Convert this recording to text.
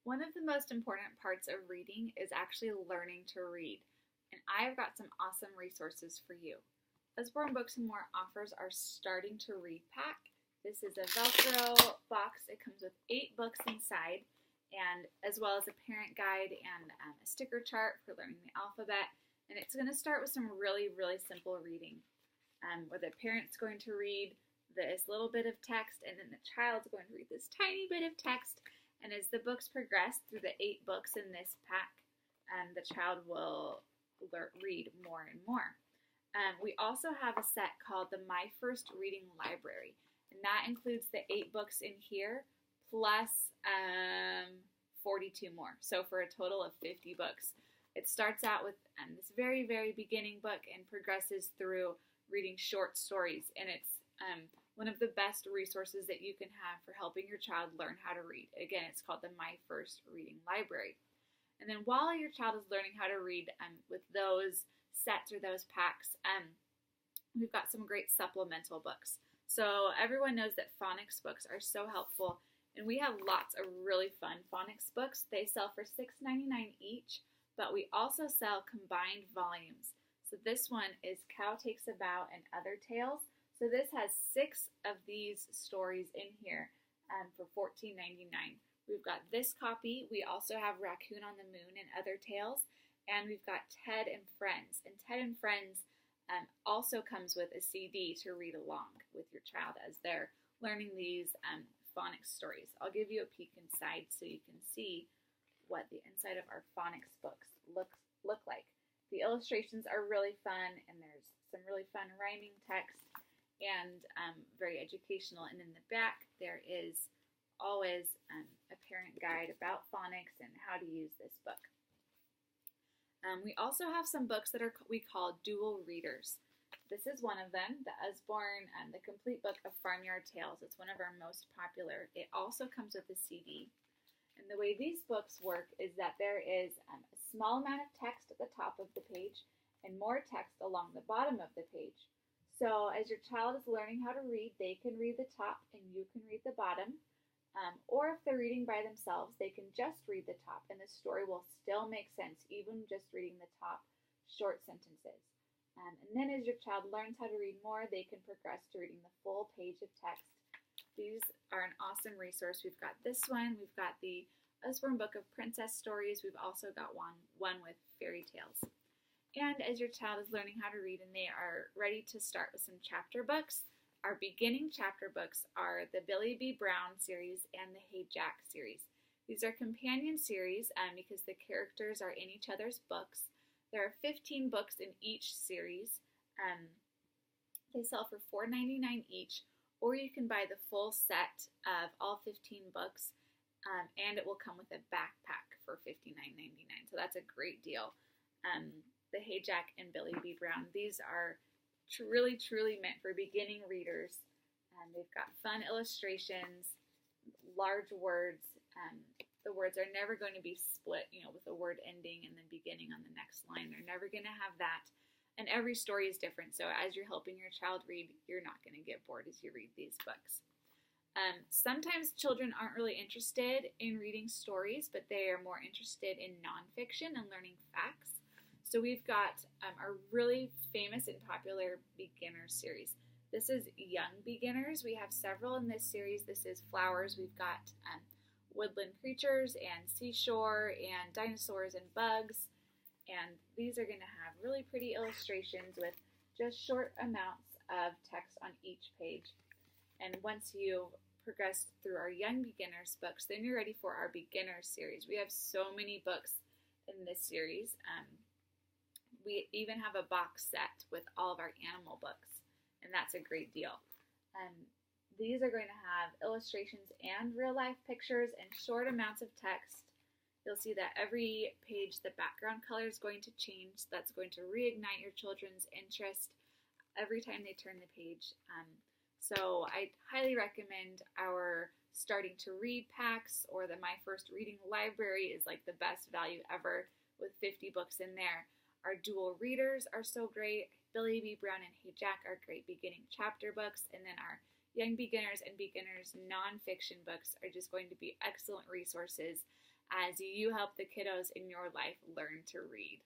One of the most important parts of reading is actually learning to read, and I've got some awesome resources for you. Usborne Books and More offers our Starting to Read pack. This is a Velcro box. It comes with 8 books inside, and as well as a parent guide and a sticker chart for learning the alphabet. And it's going to start with some really, really simple reading, where the parent's going to read this little bit of text, and then the child's going to read this tiny bit of text. And as the books progress through the 8 books in this pack, the child will read more and more. We also have a set called the My First Reading Library, and that includes the 8 books in here plus 42 more, so for a total of 50 books. It starts out with this very, very beginning book and progresses through reading short stories, and it's one of the best resources that you can have for helping your child learn how to read. Again, it's called the My First Reading Library. And then while your child is learning how to read with those sets or those packs, we've got some great supplemental books. So everyone knows that Phonics Books are so helpful, and we have lots of really fun Phonics books. They sell for $6.99 each, but we also sell combined volumes. So this one is Cow Takes a Bow and Other Tales. So this has 6 of these stories in here for $14.99. We've got this copy. We also have Raccoon on the Moon and Other Tales. And we've got Ted and Friends. And Ted and Friends also comes with a CD to read along with your child as they're learning these phonics stories. I'll give you a peek inside so you can see what the inside of our phonics books look like. The illustrations are really fun, and there's some really fun rhyming text and very educational. And in the back, there is always a parent guide about phonics and how to use this book. We also have some books that we call dual readers. This is one of them, the Usborne, the complete book of Farmyard Tales. It's one of our most popular. It also comes with a CD. And the way these books work is that there is a small amount of text at the top of the page and more text along the bottom of the page. So as your child is learning how to read, they can read the top and you can read the bottom. Or if they're reading by themselves, they can just read the top and the story will still make sense, even just reading the top short sentences. And then as your child learns how to read more, they can progress to reading the full page of text. These are an awesome resource. We've got this one. We've got the Usborne Book of Princess Stories. We've also got one with fairy tales. And as your child is learning how to read and they are ready to start with some chapter books, our beginning chapter books are the Billy B. Brown series and the Hey Jack series. These are companion series because the characters are in each other's books. There are 15 books in each series. They sell for $4.99 each, or you can buy the full set of all 15 books, and it will come with a backpack for $59.99. So that's a great deal. The Hey Jack and Billy B. Brown. These are truly, truly meant for beginning readers. They've got fun illustrations, large words. The words are never going to be split, with a word ending and then beginning on the next line. They're never going to have that. And every story is different. So as you're helping your child read, you're not going to get bored as you read these books. Sometimes children aren't really interested in reading stories, but they are more interested in nonfiction and learning facts. So we've got a really famous and popular beginner series. This is Young Beginners. We have several in this series. This is Flowers. We've got woodland creatures and seashore and dinosaurs and bugs. And these are going to have really pretty illustrations with just short amounts of text on each page. And once you progress through our Young Beginners books, then you're ready for our Beginners series. We have so many books in this series. We even have a box set with all of our animal books, and that's a great deal. These are going to have illustrations and real-life pictures and short amounts of text. You'll see that every page, the background color is going to change. That's going to reignite your children's interest every time they turn the page. So I highly recommend our Starting to Read packs, or the My First Reading Library is like the best value ever with 50 books in there. Our dual readers are so great. Billy B. Brown and Hey Jack are great beginning chapter books. And then our Young Beginners and Beginners nonfiction books are just going to be excellent resources as you help the kiddos in your life learn to read.